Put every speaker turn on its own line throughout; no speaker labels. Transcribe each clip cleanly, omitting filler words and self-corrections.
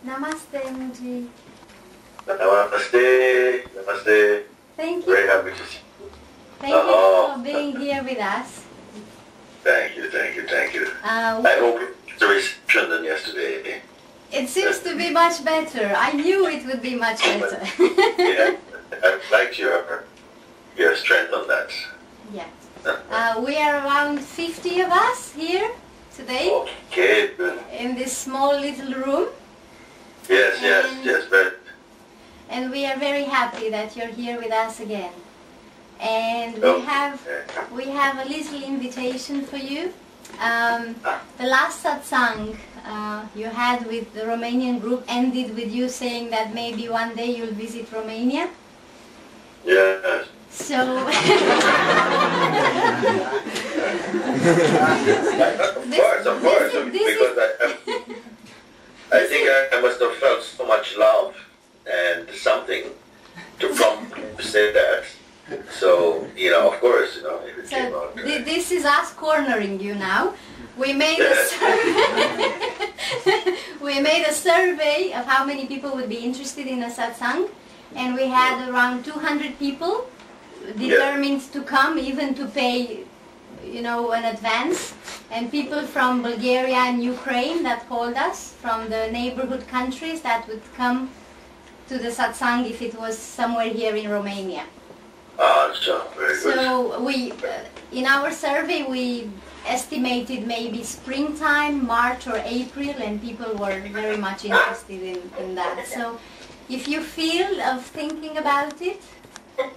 Namaste, Mooji.
Namaste. Namaste.
Thank you.
Very happy to see you.
Thank you for being here with us.
Thank you, thank you, thank you. I hope it's a reception than yesterday.
It seems to be much better. I knew it would be much better.
Yeah, I liked your strength on that.
Yeah. We are around 50 of us here today.
Okay.
In this small little room.
Yes, yes, very.
And we are very happy that you're here with us again. And we have a little invitation for you. The last satsang you had with the Romanian group ended with you saying that maybe one day you'll visit Romania.
Yes.
So
of course, because I think I must have felt so much love and something to come to say that. So, of course, if it came out.
This is us cornering you now. We made a survey. We made a survey of how many people would be interested in a satsang, and we had around 200 people determined to come, even to pay, in advance. And people from Bulgaria and Ukraine that called us, from the neighborhood countries that would come to the satsang if it was somewhere here in Romania.
Very good.
So we, in our survey, we estimated maybe springtime, March or April, and people were very much interested in that. So if you feel of thinking about it,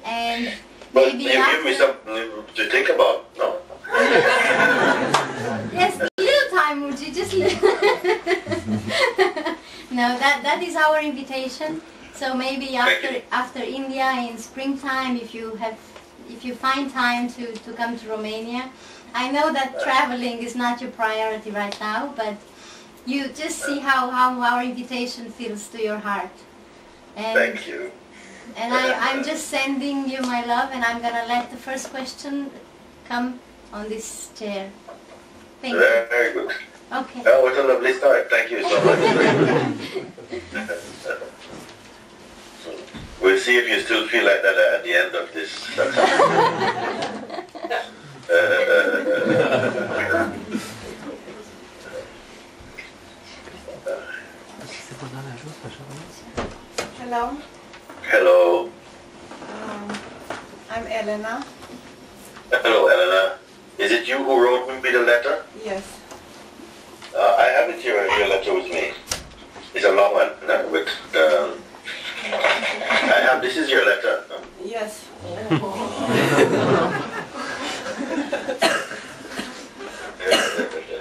and maybe
you give me something to think about, no?
Yes, little time, Mooji, just little. No, that is our invitation. So maybe after India in springtime, if you find time to come to Romania. I know that traveling is not your priority right now, but you just see how our invitation feels to your heart. And,
thank you.
And I'm just sending you my love, and I'm gonna let the first question come on this chair. Thank you.
Very good.
Okay.
Oh, what a lovely start. Thank you so much. We'll see if you still feel like that at the end of this.
Hello.
Hello.
I'm Elena.
Hello, Elena. Is it you who wrote me the letter?
Yes.
I have it here, your letter with me. It's a long one, with this is your letter.
Yes.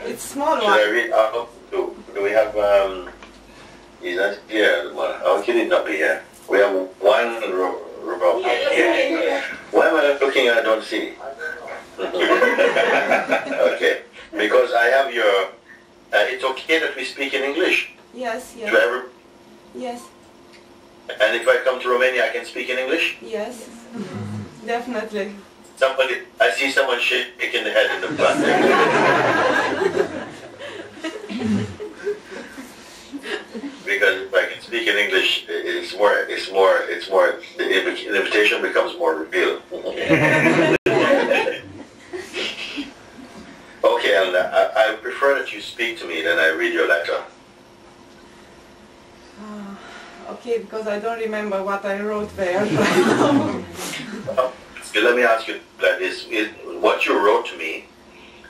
It's small one.
Should I read? Do we have, he's not here. How can it not be here? We have one robot here. Why am I looking? I don't see. Okay. Because I have your, it's okay that we speak in English?
Yes, yes.
Should I ever?
Yes.
And if I come to Romania, I can speak in English?
Yes. Definitely.
I see someone shaking the head in the front. Because if I can speak in English, the invitation becomes more real. Okay, and I prefer that you speak to me than I read your letter.
Okay, because I don't remember what I wrote there.
Let me ask you like this. What you wrote to me,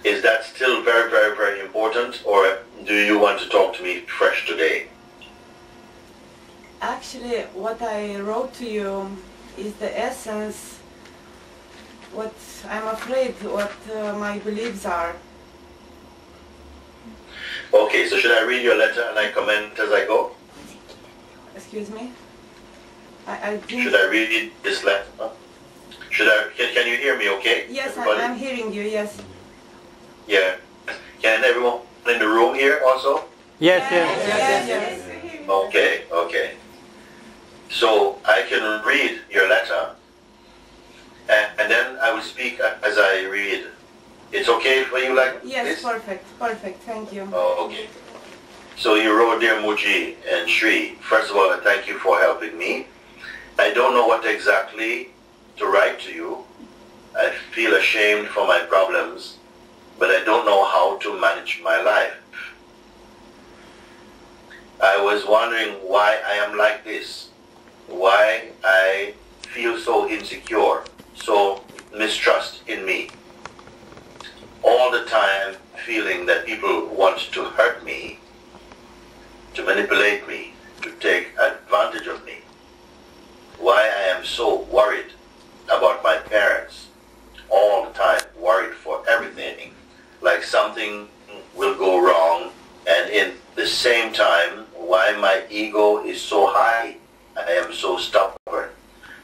is that still very, very, very important, or do you want to talk to me fresh today?
Actually, what I wrote to you is the essence, what I'm afraid, what my beliefs are.
Okay, so should I read your letter and I comment as I go?
Excuse me? I didn't...
Should I read this letter? Can you hear me okay?
Yes,
everybody?
I'm hearing you, yes.
Yeah. Can everyone in the room hear also?
Yes,
Yes.
Okay, okay. So I can read your letter and then I will speak as I read. It's okay for you like
yes,
this?
Perfect, perfect, thank you.
Oh, okay. So you wrote, Dear Mooji and Shri, first of all, I thank you for helping me. I don't know what exactly to write to you. I feel ashamed for my problems, but I don't know how to manage my life. I was wondering why I am like this, why I feel so insecure, so mistrust in me. All the time feeling that people want to hurt me, to manipulate me, to take advantage of me. Why I am so worried about my parents, all the time worried for everything, like something will go wrong, and in the same time, why my ego is so high, I am so stubborn.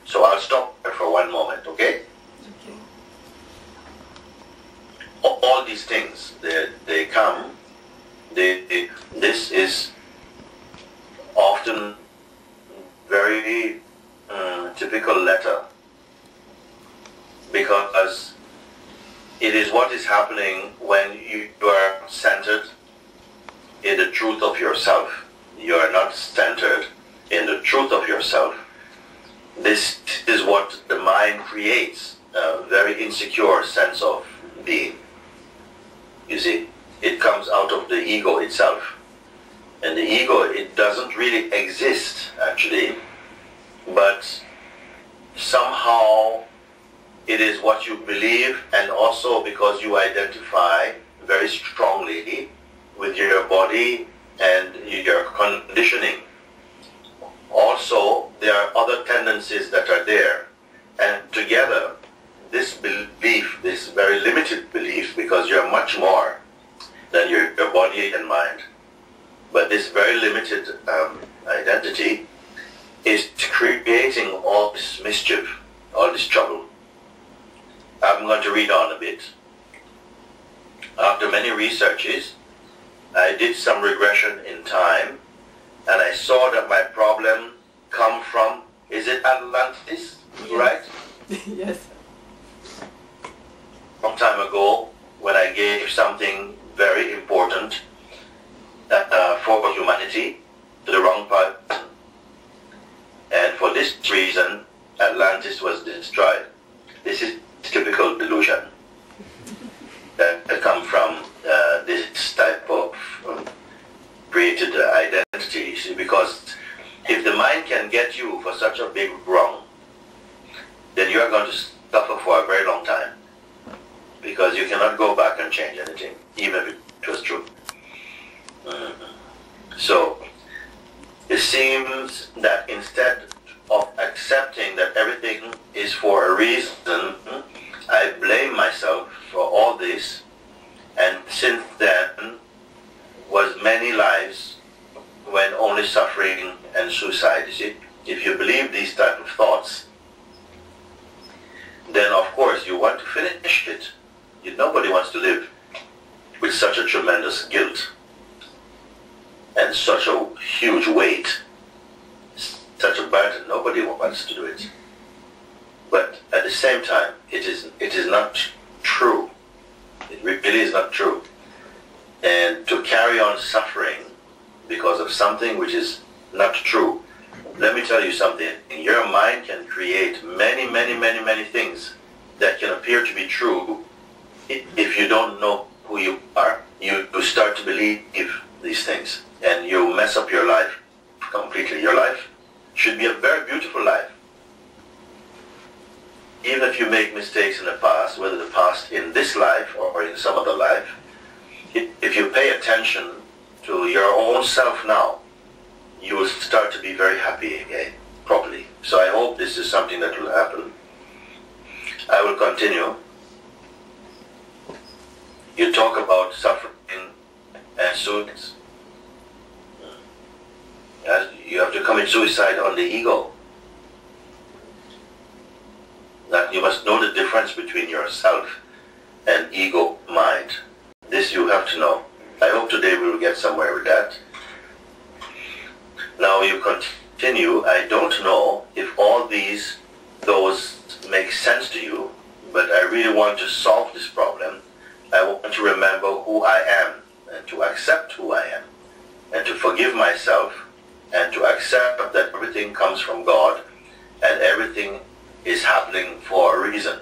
So I'll stop there for one moment, okay?
Okay.
All these things, they come, this is often very typical letter, because it is what is happening when you are centered in the truth of yourself. You are not centered in the truth of yourself. This is what the mind creates, a very insecure sense of being. You see, it comes out of the ego itself. And the ego, it doesn't really exist, actually, but somehow it is what you believe, and also because you identify very strongly with your body and your conditioning. Also, there are other tendencies that are there, and together, this belief, this very limited belief, because you're much more than your body and mind, but this very limited identity is creating all this mischief, all this trouble. I'm going to read on a bit. After many researches, I did some regression in time, and I saw that my problem come from, is it Atlantis,
Yes.
right?
Yes.
Long time ago, when I gave something very important for humanity to the wrong person. And for this reason, Atlantis was destroyed. This is typical delusion that come from this type of created identity. See, because if the mind can get you for such a big wrong, then you are going to suffer for a very long time, because you cannot go back and change anything, even if it was true. So it seems that instead of accepting that everything is for a reason, I blame myself for all this, and since then was many lives when only suffering and suicide. You see, if you believe these type of thoughts, then of course you want to finish it. Nobody wants to live with such a tremendous guilt and such a huge weight, such a burden. Nobody wants to do it. But at the same time, it is not true. It really is not true. And to carry on suffering because of something which is not true, let me tell you something. Your mind can create many things that can appear to be true. If you don't know who you are, you start to believe these things, and you mess up your life completely. Your life should be a very beautiful life. Even if you make mistakes in the past, whether the past in this life or in some other life, if you pay attention to your own self now, you will start to be very happy again, properly. So I hope this is something that will happen. I will continue. You talk about suffering and suicide. You have to commit suicide on the ego. That you must know the difference between yourself and ego mind. This you have to know. I hope today we will get somewhere with that. Now you continue. I don't know if all those make sense to you, but I really want to solve this problem. I want to remember who I am and to accept who I am. and to forgive myself and to accept that everything comes from God and everything is happening for a reason.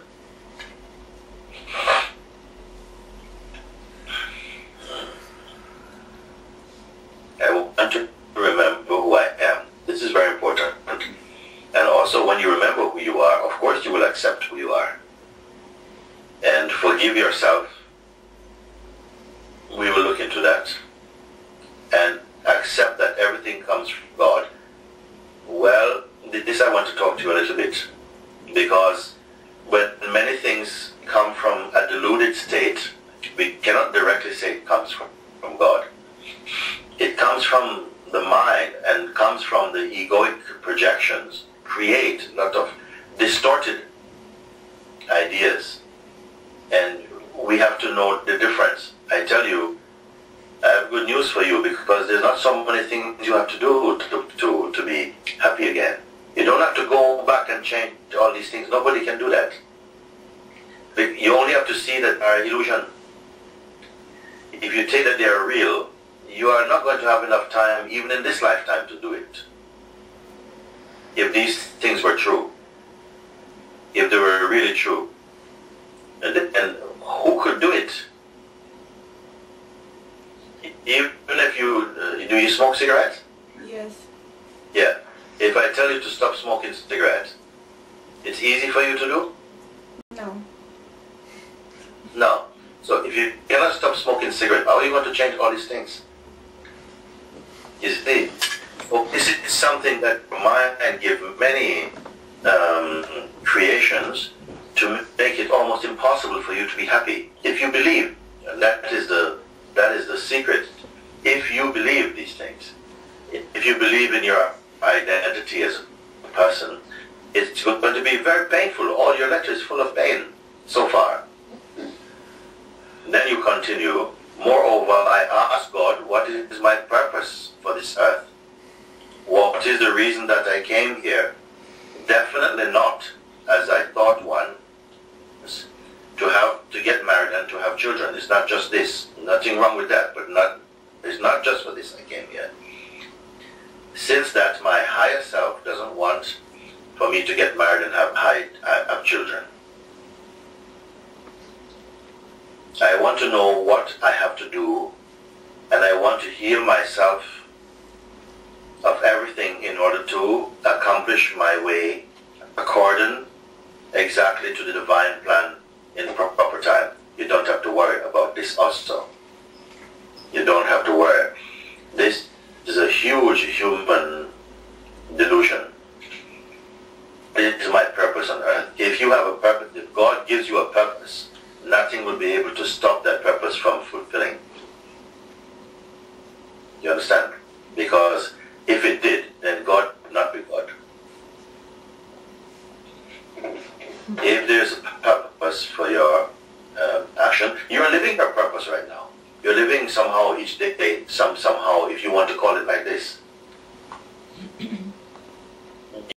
I want to remember who I am. This is very important. And also when you remember who you are, of course you will accept who you are. And forgive yourself. We will look into that. And accept that everything comes from God. Well, this I want to talk to you a little bit. Because when many things come from a deluded state, we cannot directly say it comes from God. It comes from the mind and comes from the egoic projections, create a lot of distorted ideas. And we have to know the difference. I tell you, I have good news for you, because there's not so many things you have to do to be happy again. You don't have to go back and change all these things. Nobody can do that. You only have to see that they are illusion. If you take that they are real, you are not going to have enough time, even in this lifetime, to do it. If these things were true. If they were really true. And who could do it? Even if you, do you smoke cigarettes?
Yes.
Yeah. If I tell you to stop smoking cigarettes, it's easy for you to do?
No.
No. So if you cannot stop smoking cigarettes, how are you going to change all these things? You see, well, this is something that mind give many creations to make it almost impossible for you to be happy. If you believe, and that is the secret. If you believe these things, if you believe in your identity as a person, it's going to be very painful. All your letter is full of pain so far. Then you continue. Moreover, I ask God, what is my purpose for this earth? What is the reason that I came here? Definitely not, as I thought one, to get married and to have children. It's not just this. Nothing wrong with that, but it's not just for this I came here. Since that my higher self doesn't want for me to get married and have children. I want to know what I have to do, and I want to heal myself of everything in order to accomplish my way according exactly to the divine plan in the proper time. You don't have to worry about this also. You don't have to worry. This is a huge human delusion. It is my purpose on earth. If you have a purpose, if God gives you a purpose, nothing will be able to stop that purpose from fulfilling. You understand? Because if it did, then God would not be God. If there's a purpose for your action, you're living your purpose right now. You're living somehow each day, somehow, if you want to call it like this.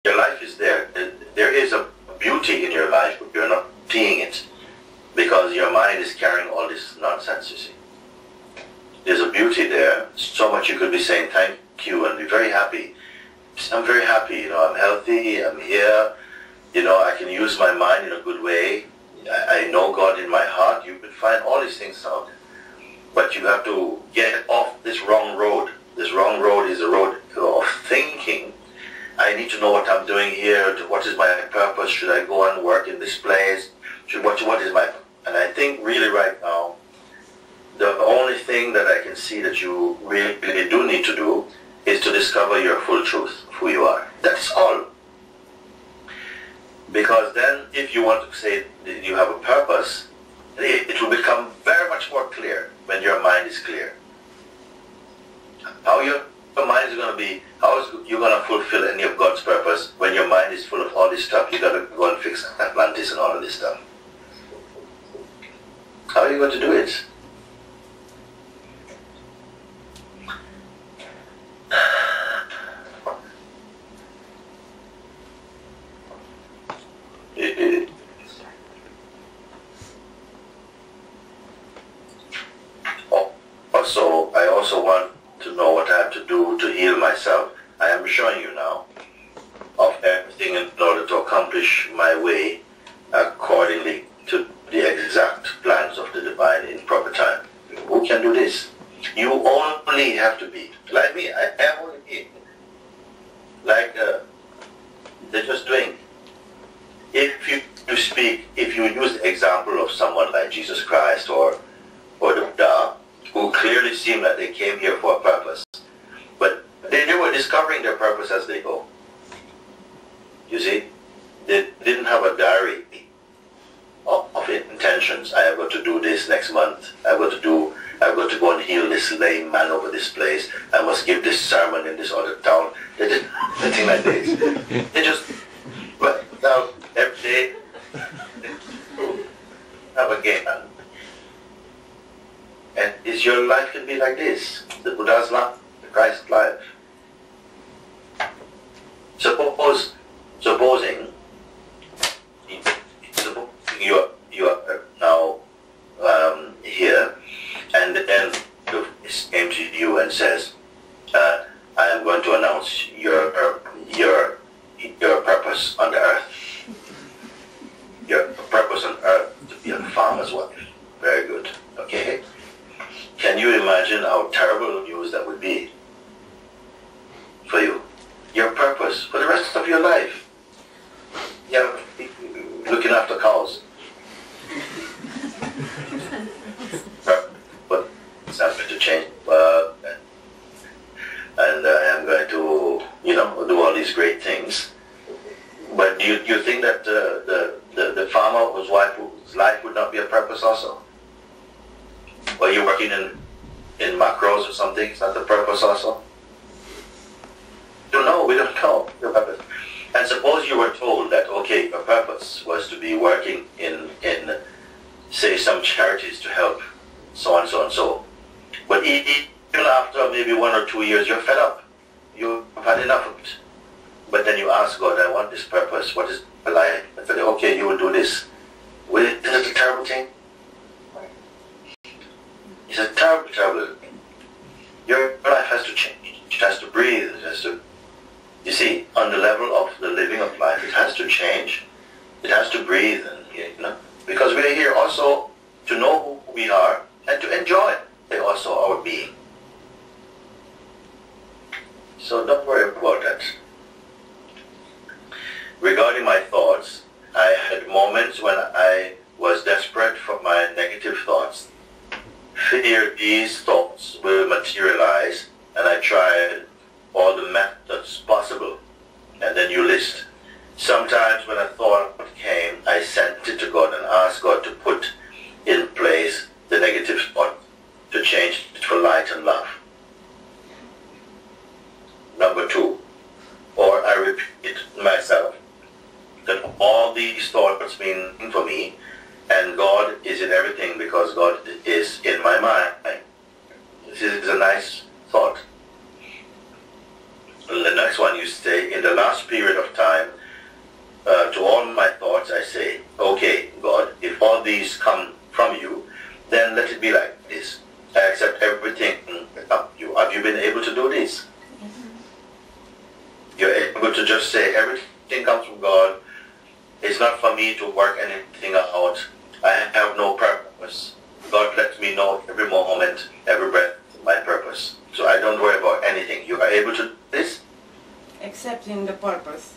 Your life is there. There is a beauty in your life, but you're not seeing it. Because your mind is carrying all this nonsense, you see. There's a beauty there, so much you could be saying thank you and be very happy. I'm very happy, I'm healthy, I'm here, I can use my mind in a good way. I know God in my heart. You can find all these things out. But you have to get off this wrong road. This wrong road is a road of thinking. I need to know what I'm doing here. What is my purpose? Should I go and work in this place? What is my... And I think really right now, the only thing that I can see that you really do need to do is to discover your full truth of who you are. That's all. Because then, if you want to say that you have a purpose, it will become very much more clear when your mind is clear. How your mind is going to be, how is you going to fulfill any of God's purpose when your mind is full of all this stuff? You got to go and fix Atlantis and all of this stuff. How are you going to do it? I also want to know what I have myself, I am showing you now of everything in order to accomplish my way accordingly to the exact plans of the divine in proper time. Who can do this? You only have to be like me. I am only me. Like they're just doing. If you speak, if you use the example of someone like Jesus Christ or the Buddha, who clearly seem like they came here for a purpose, but they were discovering their purpose as they go. You see, they didn't have a diary of intentions. I am going to do this next month. I'm going to go and heal this lame man over this place. I must give this sermon in this other town. They did nothing like this. They just went out every day, have a game. And is your life can be like this? The Buddha's life, the Christ's life. Supposing you are now here, and then the voice came to you and says, I am going to announce your purpose on the earth. Your purpose on earth to be a farmer's wife. Very good. Okay? Can you imagine how terrible news that would be for you? Your purpose for the rest of your life. Yeah, looking after cows. But it's not going to change. And I am going to, do all these great things. But do you think that the farmer whose life would not be a purpose also? Or you're working in macros or something, is that the purpose also? Don't know, we don't know your purpose. And suppose you were told that, okay, your purpose was to be working in say, some charities to help so and so and so. But even after maybe 1 or 2 years, you're fed up. You've had enough of it. But then you ask God, I want this purpose. What is my life? And say, okay, you will do this. Is it a terrible thing? It's a terrible, terrible thing. Your life has to change. It has to breathe. It has to, you see, on the level of the living of life, it has to change. It has to breathe, because we are here also to know who we are and to enjoy also our being. So don't worry about that. Regarding my thoughts, I had moments when I was desperate for my negative thoughts. Fear these thoughts will materialize, and I tried all the methods possible. And then you list. Sometimes when a thought came, I sent it to God and asked God to put in place the negative thought, to change it for light and love. Number 2, or I repeat myself, that all these thoughts mean for me, and God is in everything because God is in my mind. This is a nice thought. The next one you say, in the last period of time, to all my thoughts I say, okay, God, if all these come from you, then let it be like this. I accept everything from you. Have you been able to do this? You're able to just say, everything comes from God. It's not for me to work anything out. I have no purpose. God lets me know every moment, every breath, my purpose. So I don't worry about anything. You are able to do this?
Accepting the purpose.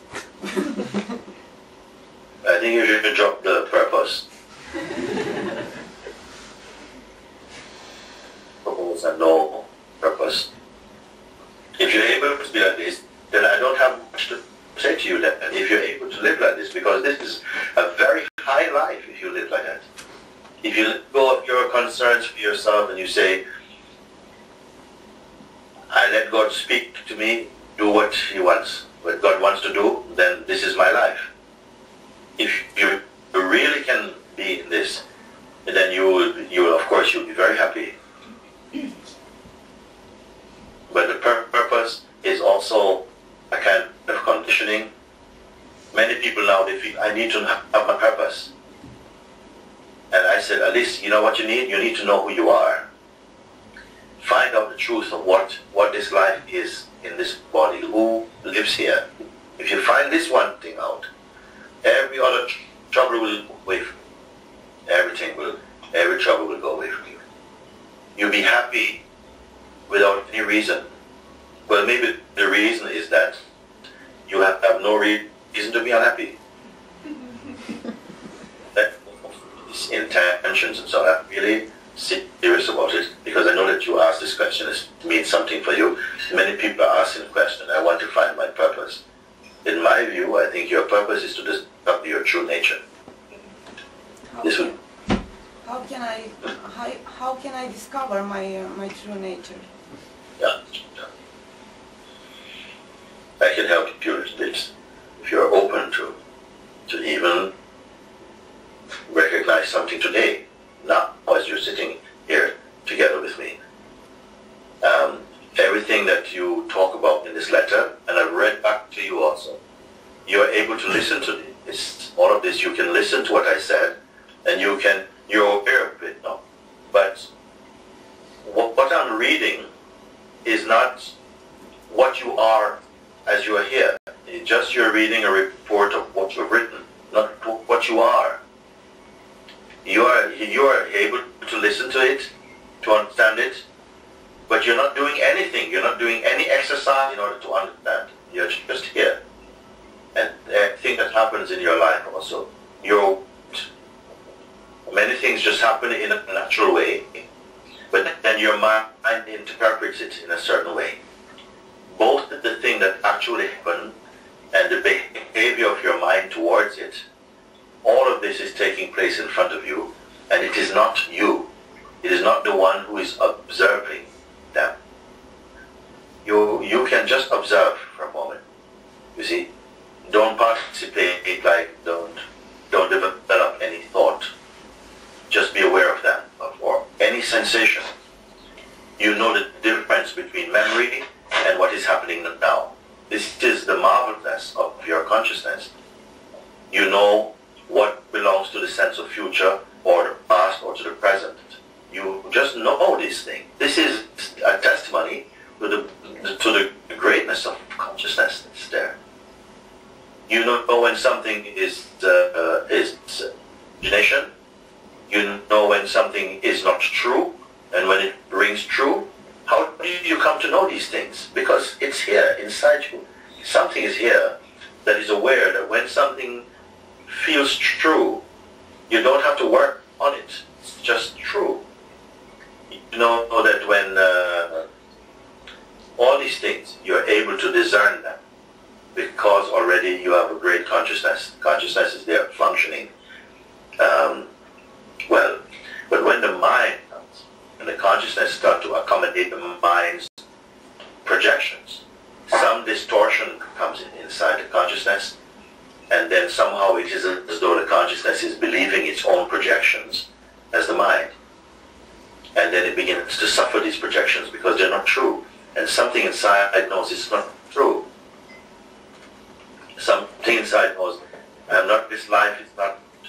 I think you should drop the purpose. Purpose and no purpose. If you're able to be like this, then I don't have much to say to you that if you're able to live like this, because this is a very high life if you live like that. If you let go of your concerns for yourself and you say, I let God speak to me, do what He wants, what God wants to do, then this is my life. If you really can be in this, then you will of course you'll be very happy. But the purpose is also a kind of conditioning. Many people now, they feel, I need to have my purpose. And I said, at least, you know what you need? You need to know who you are. Find out the truth of what this life is in this body, who lives here. If you find this one thing out, every other trouble will go away from you. Every trouble will go away from you. You'll be happy without any reason. Well, maybe the reason is that you have no reason to be unhappy. These intentions and so on, I'm really serious about it, because I know that you asked this question, it means something for you. Many people are asking the question, I want to find my purpose. In my view, I think your purpose is to discover your true nature.
How can I discover my true nature?
Yeah. I can help you with this. If you're open to even recognize something today, now as you're sitting here together with me. Everything that you talk about in this letter, and I've read back to you also, you're able to listen to this. All of this, you can listen to what I said, and you're aware of it now. But what I'm reading is not what you are as you are here. It's just you're reading a report of what you've written, not what you are. You are able to listen to it, to understand it, but you're not doing anything. You're not doing any exercise in order to understand. You're just here. And everything that happens in your life also, many things just happen in a natural way, but then your mind interprets it in a certain way. Both the thing that actually happened and the behavior of your mind towards it, all of this is taking place in front of you, and it is not you. It is not the one who is observing them. You can just observe for a moment. You see, don't participate, don't develop any thought. Just be aware of them, or any sensation. You know the difference between memory and what is happening now. This is the marvelousness of your consciousness. You know what belongs to the sense of future, or the past, or to the present. You just know this thing. This is a testimony to the greatness of consciousness that's there. You know when something is imagination. You know when something is not true, and when it rings true. How do you come to know these things? Because it's here, inside you. Something is here that is aware that when something feels true, you don't have to work on it. It's just true. You know that when all these things, you're able to discern them, because already you have a great consciousness. Consciousness is there functioning. But when the mind comes, and the consciousness starts to accommodate the mind's projections, some distortion comes inside the consciousness, and then somehow it is as though the consciousness is believing its own projections as the mind. And then it begins to suffer these projections because they're not true. And something inside knows it's not true. Something inside knows, this life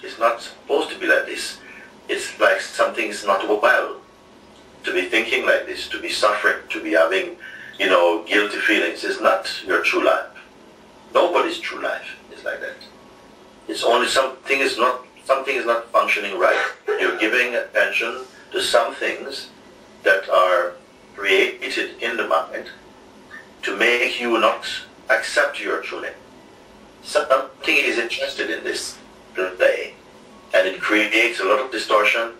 is not supposed to be like this. It's like something is not well. To be thinking like this, to be suffering, to be having, guilty feelings is not your true life. Nobody's true life is like that. It's only something is not functioning right. You're giving attention to some things that are created in the mind to make you not accept your true name. Something is interested in this play, and it creates a lot of distortion,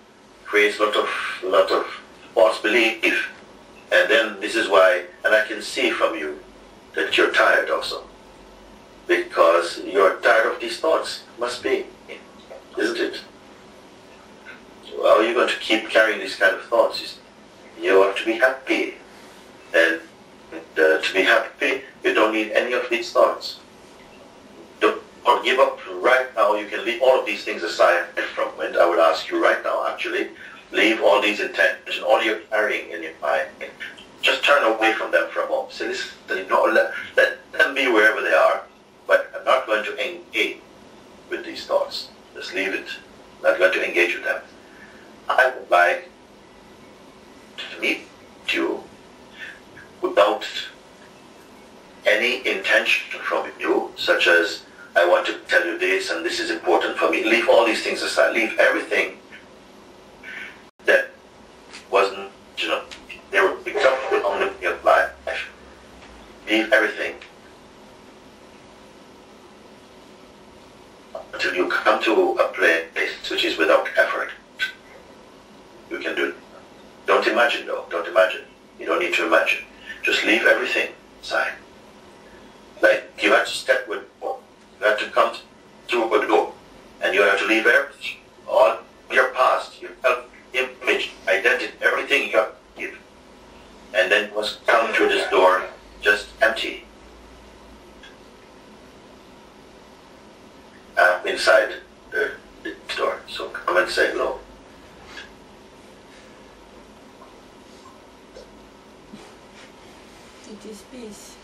creates a lot of false belief, and then this is why, and I can see from you that you're tired also, because you're tired of these thoughts. Must be, isn't it? So how are you going to keep carrying these kind of thoughts? You have to be happy, and to be happy, you don't need any of these thoughts. Don't give up right now. You can leave all of these things aside from it. I would ask you right now, actually, leave all these intentions, all you're carrying in your mind. Just turn away from them for a moment. Say, listen, let them be wherever they are, but I'm not going to engage with these thoughts. Just leave it. I'm not going to engage with them. I would like to meet you any intention from you, such as, I want to tell you this and this is important for me. Leave all these things aside. Leave everything that wasn't, they were example only in your life. Leave everything until you come to a place which is without effort. You can do it. Don't imagine though. Don't imagine. You don't need to imagine. Just leave everything aside. Like you have to step with. You have to come through a door, and you have to leave everything, all your past, your image, identity, everything you have, and then you must come through this door just empty. Inside the door. So come and say hello.
It is peace.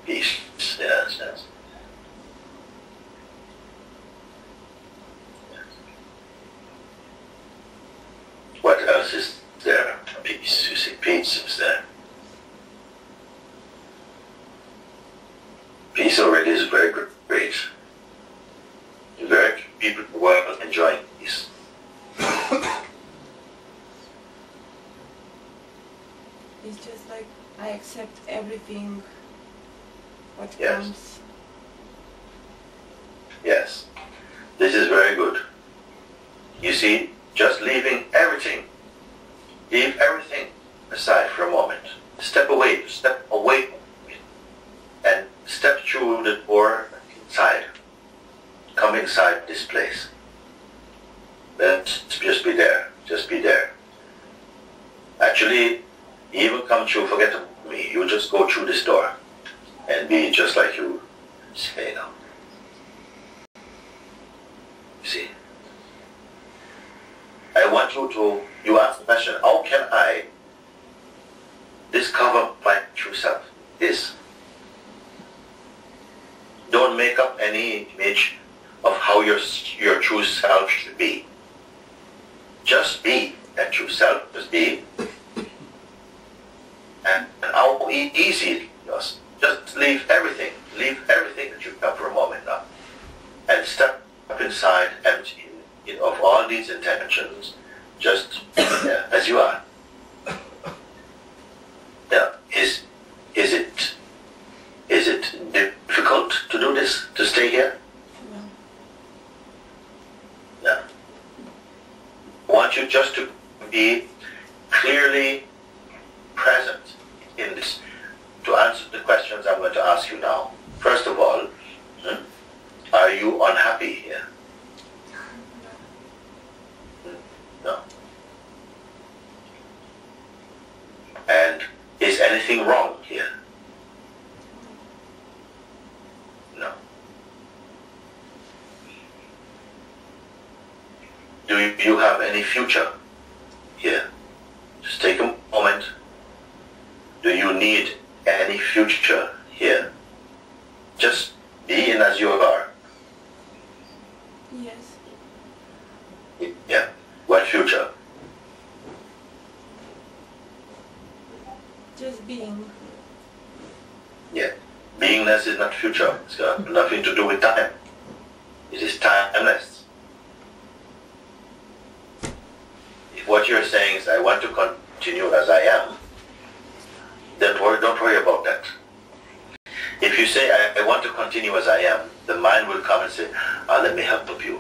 Peace. Yes, yes. What else is there? Peace. You see, peace is there. Peace already is very great. Very few people who are enjoying peace.
It's just like I accept everything what
Yes.
comes.
Yes. This is very good. You see, just leaving everything. Leave everything aside for a moment. Step away and step through the door inside. Come inside this place. Then just be there. Just be there. Actually, even come through, forget me. You just go through this door and be just like you say now. You see? I want you ask the question, how can I discover my true self? This. Don't make up any image of how your true self should be. Just be that true self, just be. And how easy it is. Just leave everything that you have for a moment now. And step up inside empty of all these intentions, just as you are. Now, is it difficult to do this, to stay here? No. I want you just to be clearly present in this, to answer the questions I'm going to ask you now. First of all, are you unhappy here? No. And is anything wrong here? No. Do you have any future here? Just take a moment. Do you need any future here? Just be in as you are.
Yes.
Yeah. What future?
Just being.
Yeah. Beingness is not future. It's got nothing to do with time. It is timeless. If what you're saying is, I want to continue as I am, then don't worry about that. If you say, I want to continue as I am, the mind will come and say, let me help you.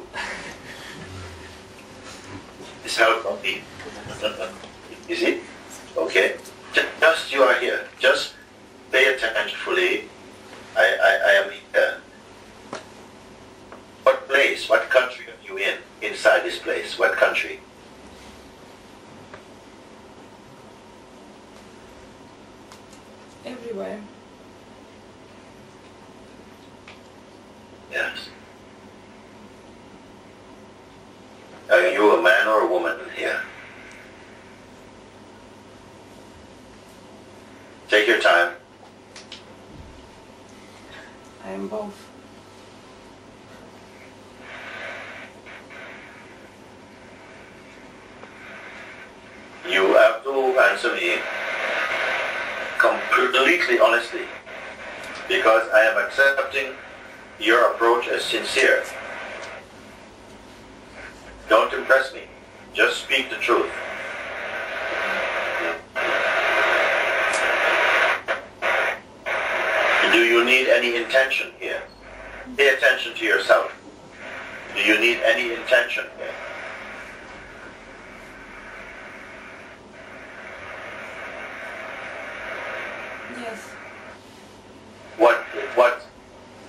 This help me. You see? Okay? Just you are here. Just pay attention fully. I am here. What place, what country are you in? Inside this place? What country?
Everywhere.
Yes. Are you a man or a woman here? Take your time.
I am both.
You have to answer me completely honestly. because I am accepting your approach as sincere. Don't impress me. Just speak the truth. Do you need any intention here? Pay attention to yourself. Do you need any intention here?
Yes.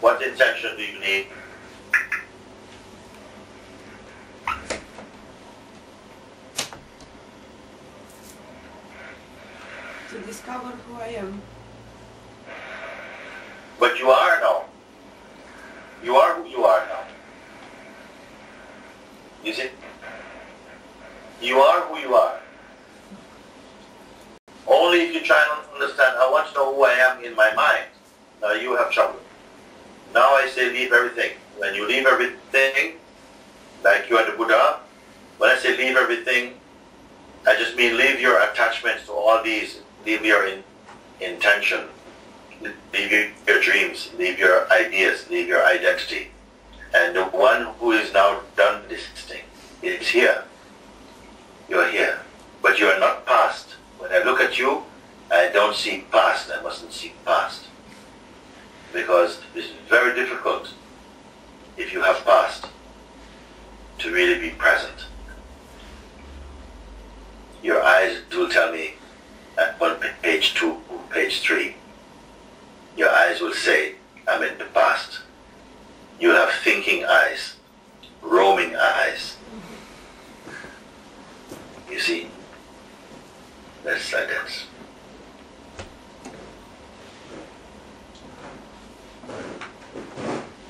What intention do you need?
To discover who I am.
But you are now. You are who you are now. You see? You are who you are. Only if you try and understand, I want to know who I am in my mind. Now you have trouble. Now I say leave everything. When you leave everything, like you are the Buddha, when I say leave everything, I just mean leave your attachments to all these, leave your intention, leave your dreams, leave your ideas, leave your identity. And the one who is now done this thing is here. You're here. But you are not past. When I look at you, I don't see past. I mustn't see past. Because it's very difficult, if you have past, to really be present. Your eyes will tell me, on page 2, page 3, your eyes will say, I'm in the past. You have thinking eyes, roaming eyes. You see? That's like that.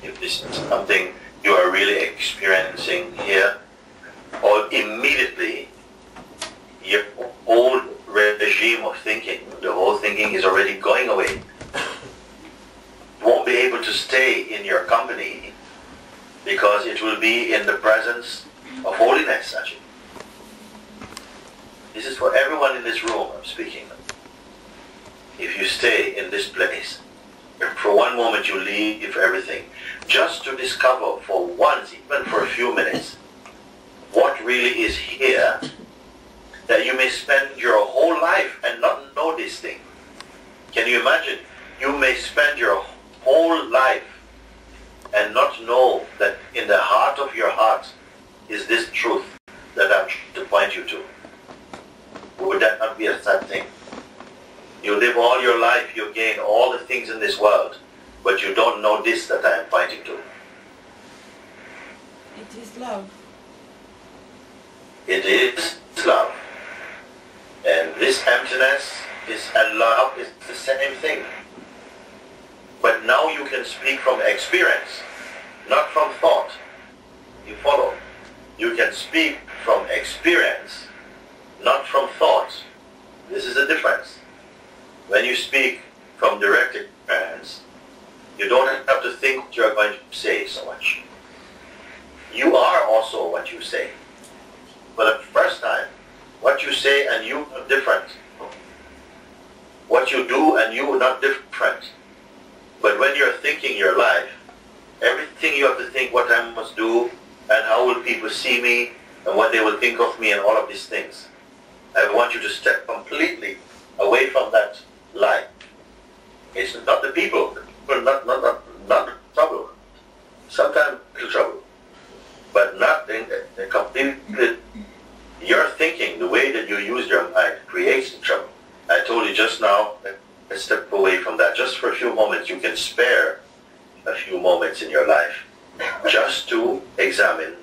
If this is something you are really experiencing here, or immediately your old regime of thinking, the whole thinking is already going away. You won't be able to stay in your company because it will be in the presence of holiness, actually. This is for everyone in this room I'm speaking. If you stay in this place, if for one moment you leave everything, just to discover for once, even for a few minutes, what really is here, that you may spend your whole life and not know this thing. Can you imagine? You may spend your whole life and not know that in the heart of your heart is this truth that I'm trying to point you to. Would that not be a sad thing? You live all your life, you gain all the things in this world, but you don't know this that I am pointing to.
It is love.
It is love. And this emptiness and love is the same thing. But now you can speak from experience, not from thought. You follow? You can speak from experience, not from thought. This is the difference. When you speak from direct experience, you don't have to think what you're going to say so much. You are also what you say. For the first time, what you say and you are different. What you do and you are not different. But when you're thinking your life, everything you have to think what I must do and how will people see me and what they will think of me and all of these things. I want you to step completely away from that lie. It's not the people, not trouble. Sometimes little trouble, but not in completely. Your thinking, the way that you use your mind, creates the trouble. I told you just now, let's step away from that. Just for a few moments, you can spare a few moments in your life just to examine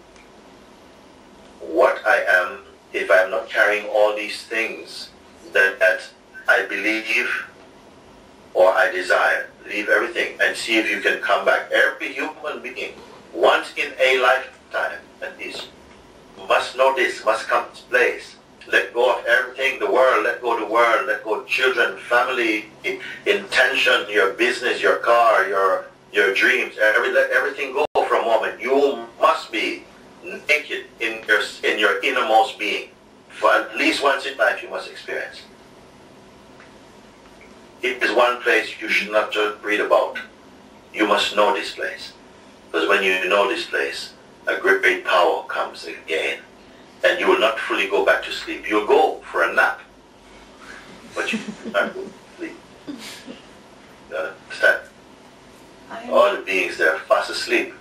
what I am if I am not carrying all these things that I believe or I desire. Leave everything and see if you can come back. Every human being, once in a lifetime, at least, must know this, must come to place. Let go of everything, the world, let go of the world, let go of children, family, intention, your business, your car, your dreams, let everything go for a moment. You must be naked in your innermost being. For at least once in life you must experience. it is one place you should not just read about. You must know this place. Because when you know this place, a great power comes again. And you will not fully go back to sleep. You'll go for a nap. But you will not go to sleep. You understand? All the beings there are fast asleep.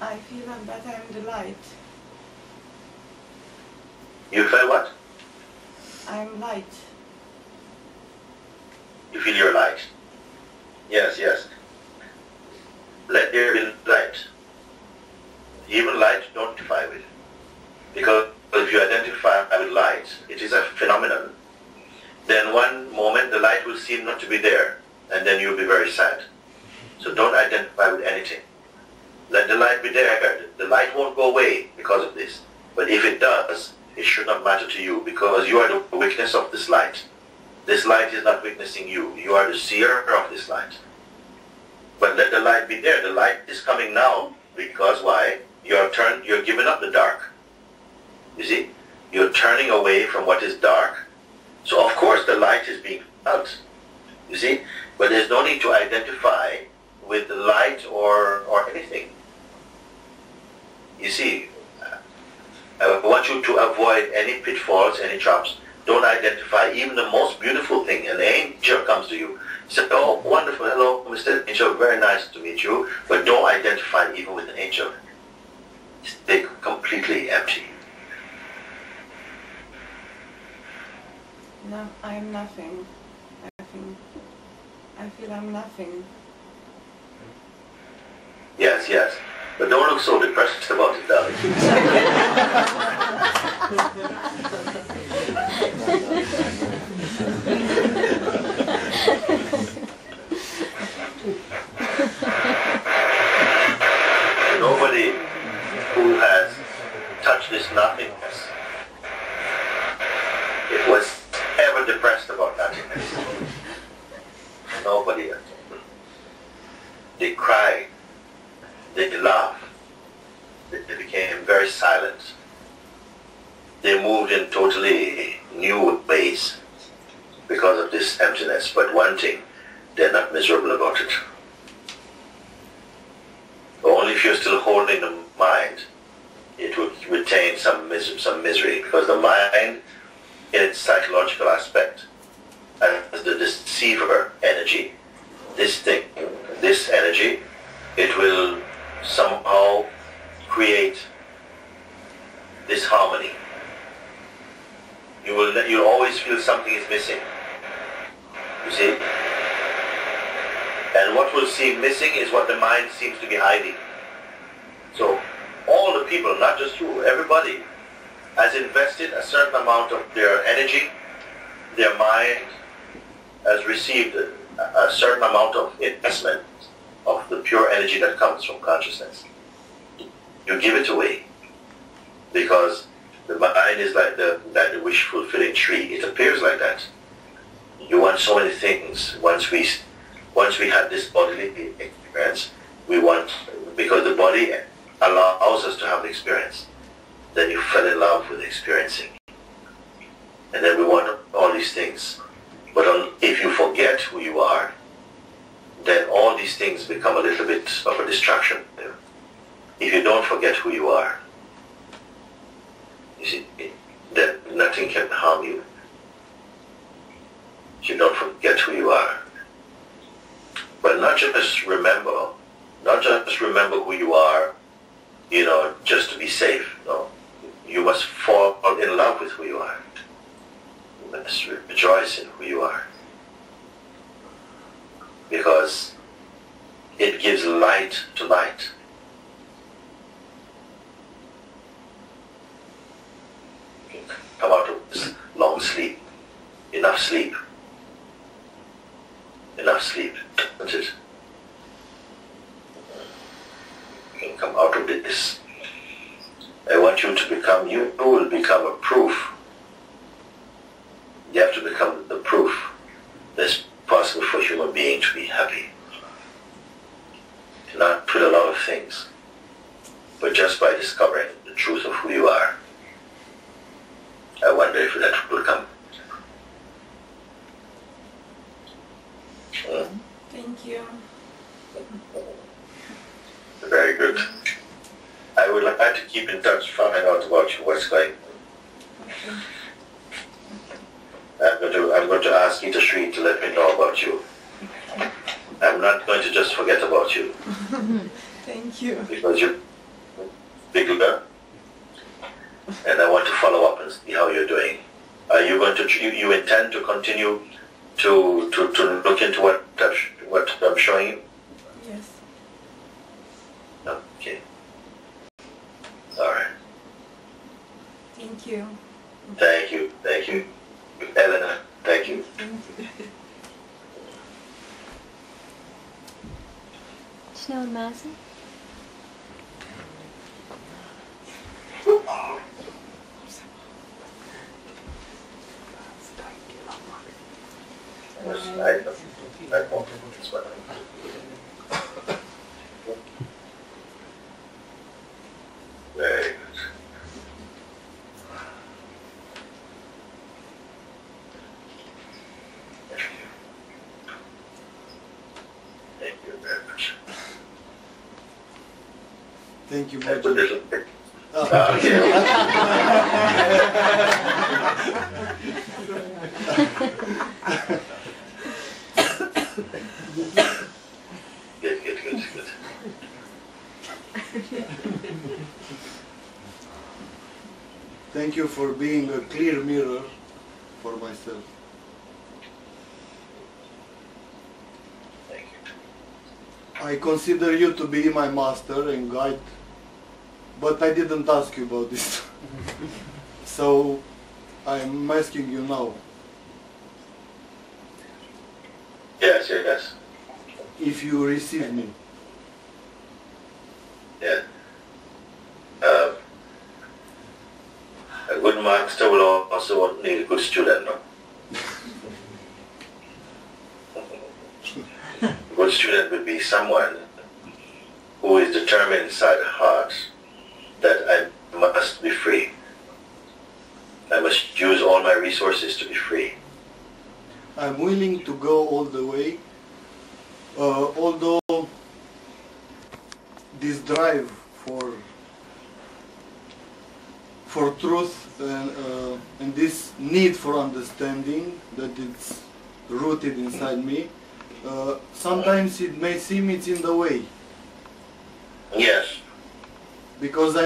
I feel that I am the light.
You feel what?
I am light.
You feel your light. Yes, yes. Let there be light. Even light, don't identify with it. Because if you identify with light, it is a phenomenon. Then one moment the light will seem not to be there, and then you'll be very sad. So don't identify with anything. Let the light be there. The light won't go away because of this. But if it does, it should not matter to you, because you are the witness of this light. This light is not witnessing you. You are the seer of this light. But let the light be there. The light is coming now, because why? You're giving up the dark. You see? You're turning away from what is dark. So of course the light is being felt. You see? But there's no need to identify with the light or anything. You see, I want you to avoid any pitfalls, any traps. Don't identify even the most beautiful thing. An angel comes to you. Say, oh, wonderful, hello, Mr. Angel, very nice to meet you. But don't identify even with an angel. Stay completely empty.
No, I am nothing. I feel I'm nothing.
Yes, yes. But don't look so depressed about it, darling. Nobody who has touched this nothingness, it was ever depressed about nothingness. Nobody else. They cried. They laughed. They became very silent. They moved in totally new ways because of this emptiness. But one thing, they're not miserable about it. Only if you're still holding the mind, it will retain some misery, because the mind, in its psychological aspect, as the deceiver energy, this energy, it will somehow create this harmony. You'll always feel something is missing. You see? And what will seem missing is what the mind seems to be hiding. So all the people, not just you, everybody, has invested a certain amount of their energy. Their mind has received a certain amount of investment of the pure energy that comes from consciousness. You give it away, because the mind is like the wish-fulfilling tree. It appears like that. You want so many things. Once we had this bodily experience, we want, because the body allows us to have the experience. Then you fell in love with experiencing. And then we want all these things. But if you forget who you are, then all these things become a little bit of a distraction. If you don't forget who you are, you see, then nothing can harm you. If you don't forget who you are. But not just remember who you are, just to be safe. No. You must fall in love with who you are. You must rejoice in who you are. Because it gives light to light. Come out of this long sleep. Enough sleep. Enough sleep, isn't it? You can come out of this. I want you to become, you will become a proof. You have to become the proof that it's possible for a human being to be happy. Not with a lot of things, but just by discovering the truth of who you are. I wonder if that will come.
Thank you.
Very good. I would like to keep in touch, find out about you. What's going on. I'm going to ask Gita Sri to let me know about you. I'm not going to just forget about you.
Thank you.
Because you're big leader, and I want to follow up and see how you're doing. Are you going to? You intend to continue to look into what I'm showing you?
Yes.
Okay. All right.
Thank you.
Thank you. Thank you. Elena, thank you.
Thank you.
Cine urmează?
Very good. Thank you very much.
Thank you,
I put
Mooji.
this in. Good.
Thank you for being a clear mirror for myself.
Thank you.
I consider you to be my master and guide, but I didn't ask you about this. So I'm asking you now.
Yes.
If you receive me.
Yeah. A good master will also need a good student, no? A good student would be someone who is determined inside the heart that I must be free. I must use all my resources to be free.
I'm willing to go all the way, although this drive for truth and this need for understanding that it's rooted inside me, sometimes it may seem it's in the way.
Yes.
Because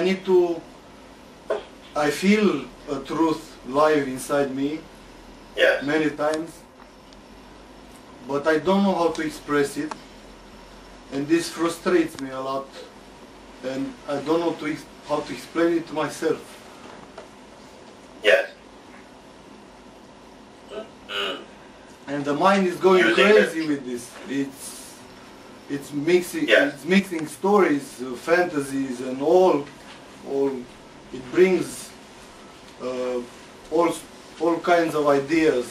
I feel a truth live inside me
Yes.
many times, but I don't know how to express it, and this frustrates me a lot, and I don't know how to explain it to myself.
Yes.
And the mind is going
You think
crazy with this. It's mixing,
Yes.
it's mixing stories, fantasies, and all. It brings all kinds of ideas.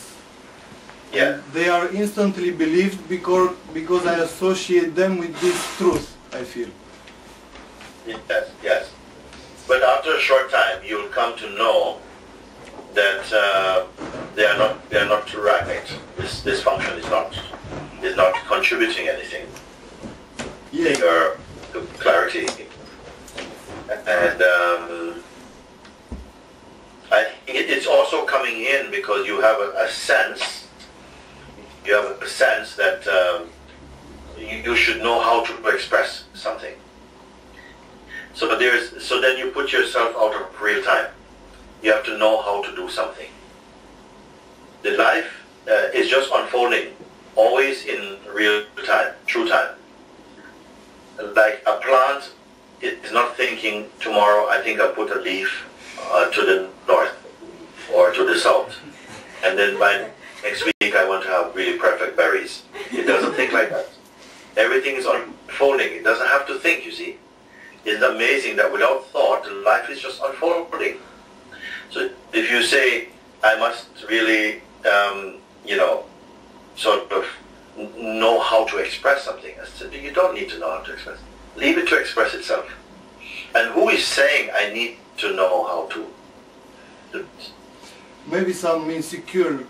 Yeah.
And they are instantly believed because I associate them with this truth, I feel.
Yes. But after a short time, you'll come to know that they are not right. This function is not contributing anything.
Yes.
Your clarity, and I think it's also coming in because you have a sense. You have a sense that you should know how to express something. So then you put yourself out of real time. You have to know how to do something. The life is just unfolding, always in real time, true time. Like a plant is not thinking, tomorrow I think I'll put a leaf to the north or to the south, and then by next week I want to have really perfect berries. It doesn't think like that. Everything is unfolding. It doesn't have to think, you see. It's amazing that without thought, life is just unfolding. So if you say, I must really, sort of know how to express something, I said, you don't need to know how to express it. Leave it to express itself. And who is saying I need to know how to do it?
Maybe some insecure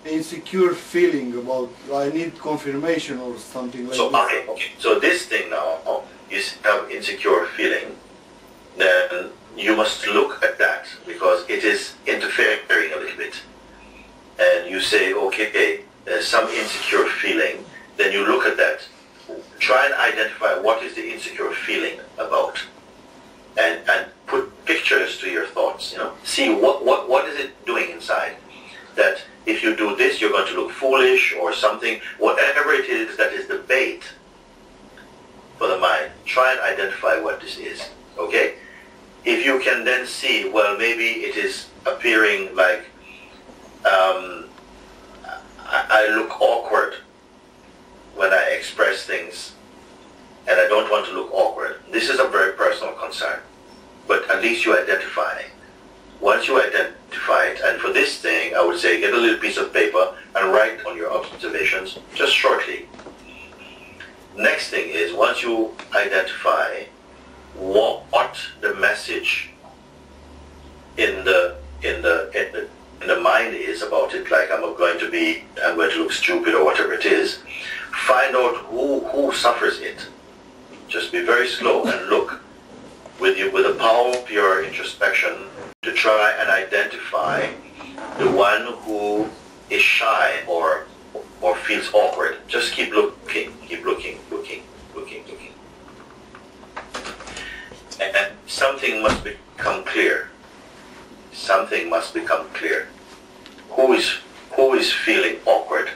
insecure feeling about I need confirmation or something like
So,
this.
okay. So this thing now, you have insecure feeling, then you must look at that because it is interfering a little bit. And you say, okay, there's some insecure feeling, then you look at that. Try and identify what is the insecure feeling about. And put pictures to your thoughts, See what is it doing inside. That if you do this, you're going to look foolish or something, whatever it is that is the bait for the mind. Try and identify what this is, okay? If you can then see, well, maybe it is appearing like I look awkward when I express things and I don't want to look awkward. This is a very personal concern, but at least you identify. Once you identify it, and for this thing, I would say get a little piece of paper and write on your observations, just shortly. Next thing is, once you identify what the message in the mind is about it, like I'm going to look stupid or whatever it is, find out who suffers it. Just be very slow and look with the power of your introspection to try and identify the one who is shy or feels awkward. Just keep looking. And something must become clear. Something must become clear. Who is feeling awkward?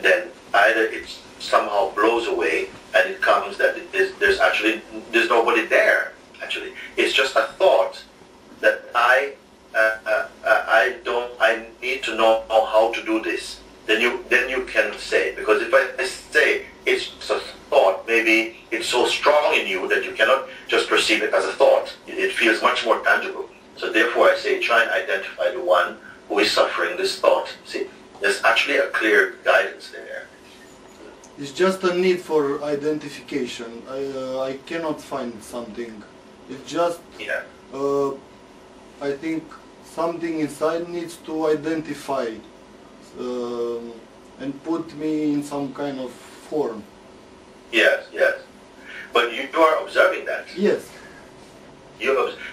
Then either it somehow blows away and it comes that there's nobody there. Actually, it's just a thought that I need to know how to do this. Then you can say, because if I say it's a thought, maybe it's so strong in you that you cannot just perceive it as a thought. It feels much more tangible. So therefore I say, try and identify the one who is suffering this thought. See, there's actually a clear guidance there.
It's just a need for identification. I cannot find something. It's just,
Yeah.
I think something inside needs to identify and put me in some kind of form.
Yes. But you are observing that.
Yes.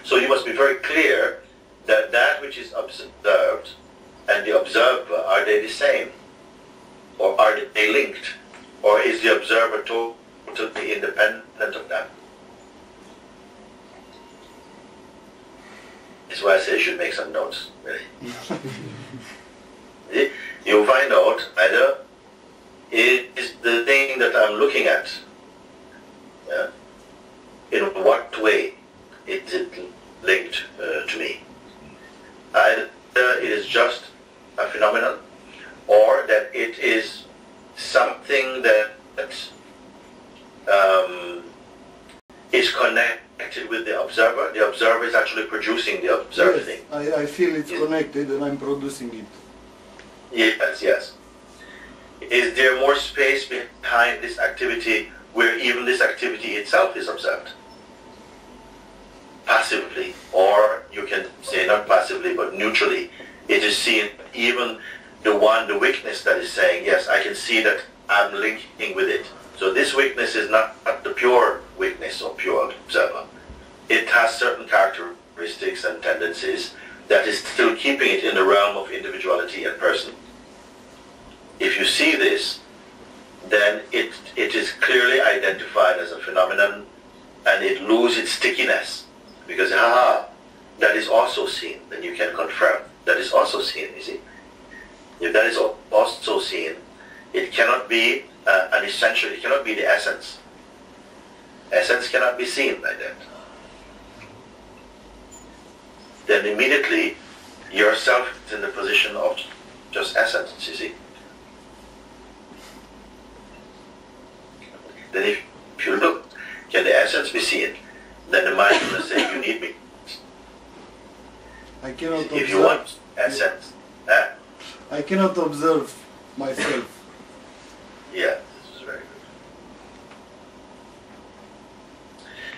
So you must be very clear that which is observed and the observer, are they the same? Or are they linked? Or is the observer totally independent of that? That's why I say you should make some notes, really. You find out either is the thing that I'm looking at, in what way is it linked to me? Either it is just a phenomenon, or that it is something that is connected with the observer. The observer is actually producing the observed thing.
I feel it's connected and I'm producing it.
Yes. Is there more space behind this activity where even this activity itself is observed? Passively, or you can say not passively but neutrally. It is seen, even the weakness that is saying, yes, I can see that I'm linking with it. So this weakness is not the pure weakness or pure observer. It has certain characteristics and tendencies that is still keeping it in the realm of individuality and person. If you see this, then it is clearly identified as a phenomenon and it loses its stickiness. Because, that is also seen, then you can confirm. That is also seen, you see. If that is also seen, it cannot be an essential, it cannot be the essence. Essence cannot be seen like that. Then immediately, yourself is in the position of just essence, you see. Then if you look, can the essence be seen? Then the mind will say, you need me.
I cannot
if
observe.
You want essence.
I cannot observe myself.
Yeah, this is very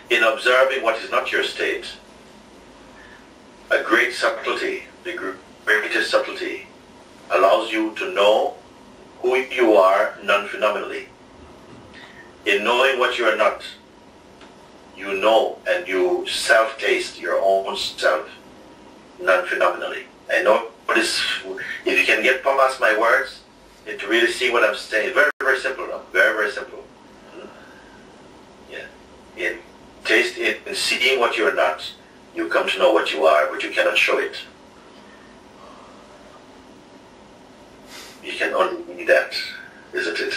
good. In observing what is not your state, a great subtlety, the greatest subtlety allows you to know who you are non-phenomenally. In knowing what you are not, you know and you self-taste your own self non-phenomenally. I know this, if you can get past my words and to really see what I'm saying, very, very simple, no? Very, very simple. Yeah. In seeing what you're not, you come to know what you are, but you cannot show it. You can only be that, isn't it?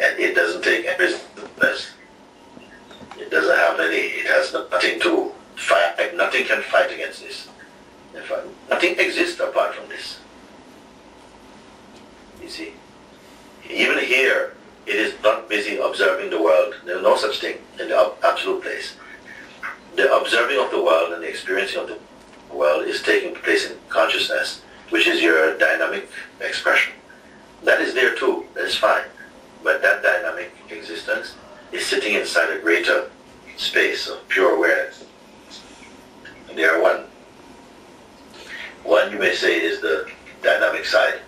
And it doesn't take any business. It doesn't have any, it has nothing to fight, nothing can fight against this. In fact, nothing exists apart from this. You see? Even here, it is not busy observing the world. There is no such thing in the absolute place. The observing of the world and the experiencing of the world is taking place in consciousness, which is your dynamic expression. That is there too, that is fine. But that dynamic existence is sitting inside a greater space of pure awareness. And they are one. One, you may say, is the dynamic side.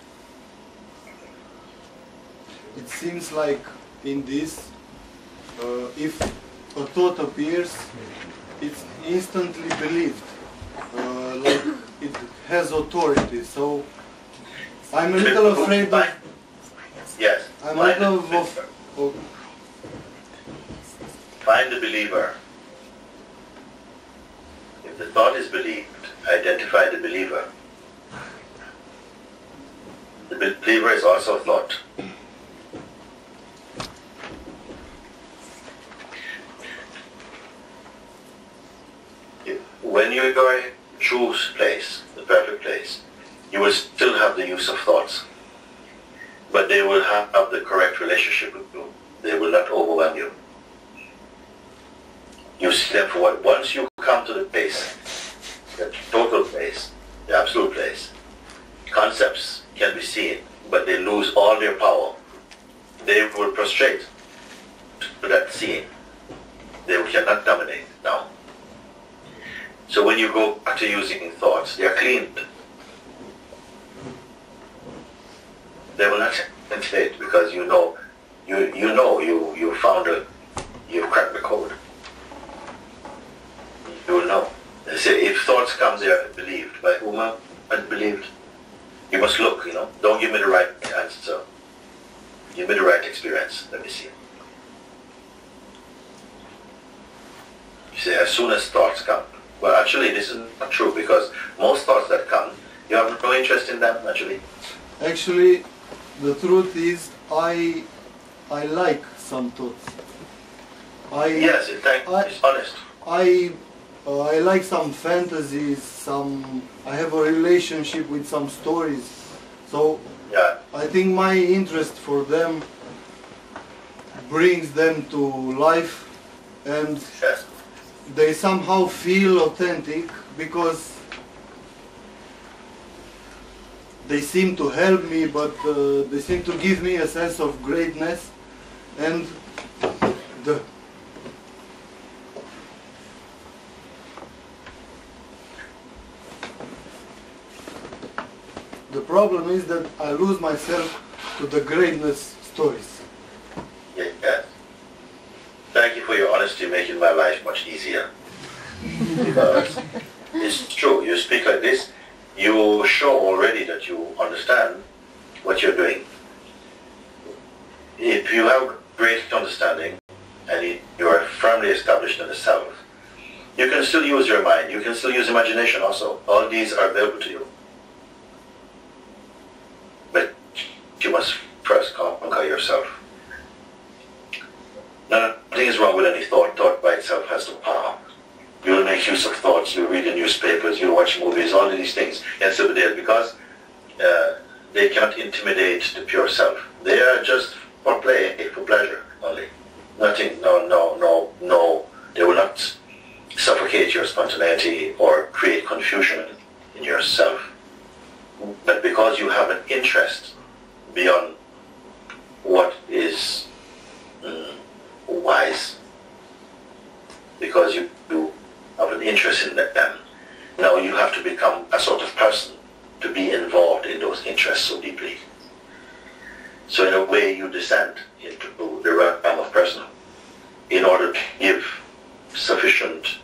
It seems like in this, if a thought appears, it's instantly believed. Like it has authority. So I'm a little afraid of...
Yes.
I'm a little of...
Find the believer. If the thought is believed, identify the believer. The believer is also thought. When you're going to choose place, the perfect place, you will still have the use of thoughts. But they will have the correct relationship with you. They will not overwhelm you. You see them for what? Once you come to the place, the total place, the absolute place, concepts can be seen, but they lose all their power. They will prostrate to that seeing. They cannot dominate now. So when you go back to using thoughts, they are cleaned. They will not inflate because you found you cracked the code. You will know. They say if thoughts comes, they are believed. By whom are believed? You must look, Don't give me the right answer. Give me the right experience. Let me see. You say as soon as thoughts come. Well, actually, this is not true because most thoughts that come, you have no interest in them, actually.
Actually, the truth is, I like some thoughts.
Yes, it's honest.
I like some fantasies, I have a relationship with some stories. So
yeah.
I think my interest for them brings them to life, and
Yes.
they somehow feel authentic because they seem to help me, but they seem to give me a sense of greatness, and the problem is that I lose myself to the greatness stories.
Yes. Thank you for your honesty, making my life much easier. Because it's true, you speak like this, you show already that you understand what you're doing. If you have great understanding and you are firmly established in the self, you can still use your mind, you can still use imagination also. All these are available to you. But you must first conquer yourself. Nothing is wrong with any thought. Thought by itself has no power. You will make use of thoughts, you read the newspapers, you watch movies, all of these things, and so there because they cannot intimidate the pure self. They are just for play, for pleasure only. Nothing, no. They will not suffocate your spontaneity or create confusion in yourself. But because you have an interest beyond what is wise, because you have an interest in that those interests so deeply. So in a way you descend into the realm of personal in order to give sufficient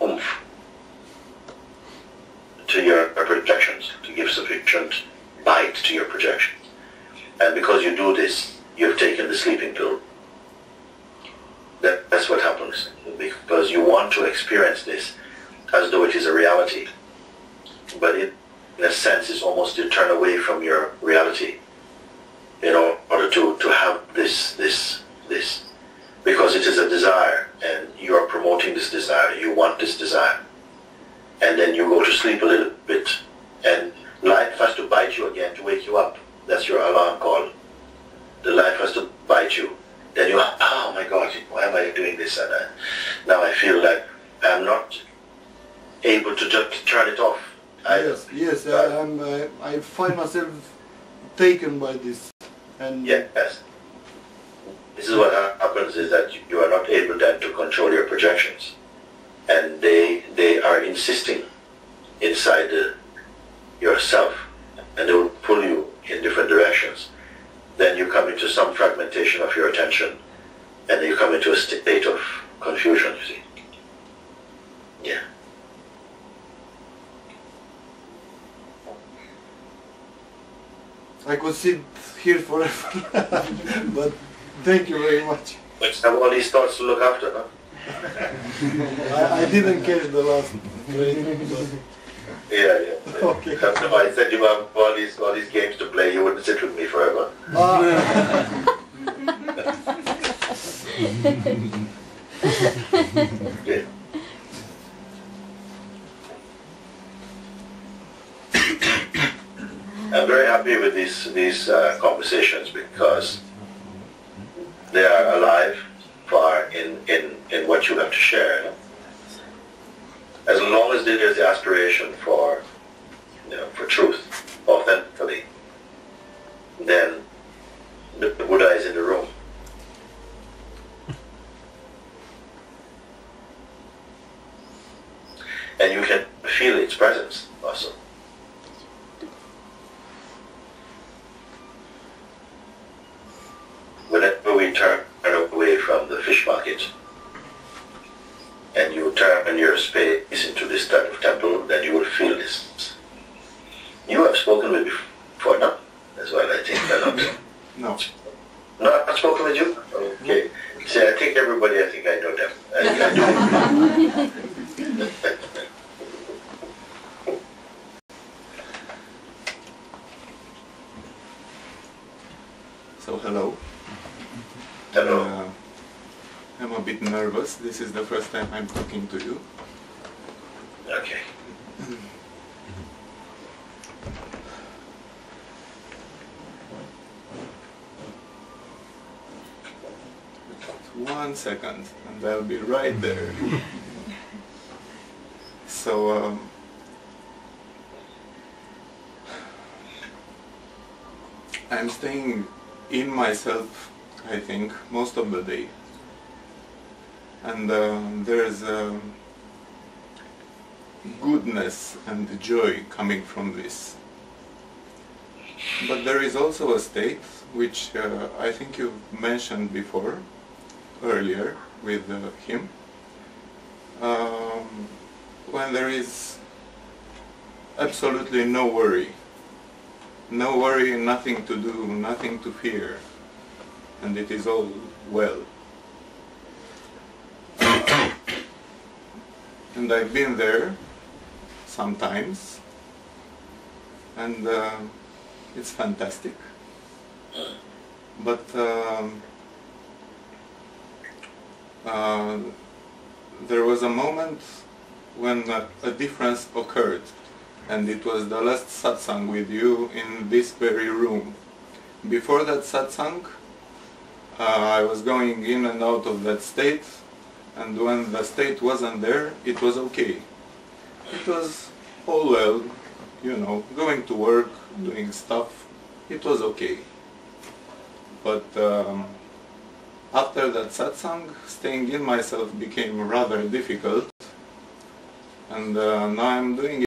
oomph to your projections, to give sufficient bite to your projections. And because you do this, you've taken the sleeping pill. That's what happens, because you want to experience this as though it is a reality, but in a sense it's almost to turn away from your reality in order to have this, because it is a desire, and you are promoting this desire, you want this desire, and then you go to sleep a little bit, and life has to bite you again to wake you up. That's your alarm call. The life has to bite you. Then you, oh my God, why am I doing this? And now I feel like I'm not able to just turn it off.
Yes, I find myself taken by this. And
yes. This is what happens, is that you are not able then to control your projections. And they are insisting inside yourself, and they will pull you in different directions. Then you come into some fragmentation of your attention, and then you come into a state of confusion, you see. Yeah.
I could sit here forever, but thank you very much.
But have all these thoughts to look after, no?
I didn't catch the last phrase, but...
Yeah.
Okay.
If I said you have all these games to play, you wouldn't sit with me forever. Yeah. I'm very happy with these conversations, because they are alive, far in what you have to share. As long as there is the aspiration for truth, authentically, then the Buddha is in the room. And you can feel its presence also. Whenever we turn away from the fish market, and you turn your space into this type of temple, then you will feel this. You have spoken with me before, no? As well, I think, or not?
No.
No, I've spoken with you? Okay. See, I think everybody, I think I know them. I do.
So, hello.
Hello.
I'm a bit nervous. This is the first time I'm talking to you.
Okay.
Just 1 second, and I'll be right there. So, I'm staying in myself, I think, most of the day. And there's goodness and joy coming from this. But there is also a state which I think you mentioned before, earlier with him, when there is absolutely no worry. No worry, nothing to do, nothing to fear, and it is all well. And I've been there sometimes, and it's fantastic. But there was a moment when a difference occurred, and it was the last satsang with you in this very room. Before that satsang, I was going in and out of that state, and when the state wasn't there, it was okay. It was all well, you know, going to work, doing stuff, it was okay. But after that satsang, staying in myself became rather difficult, and now I'm doing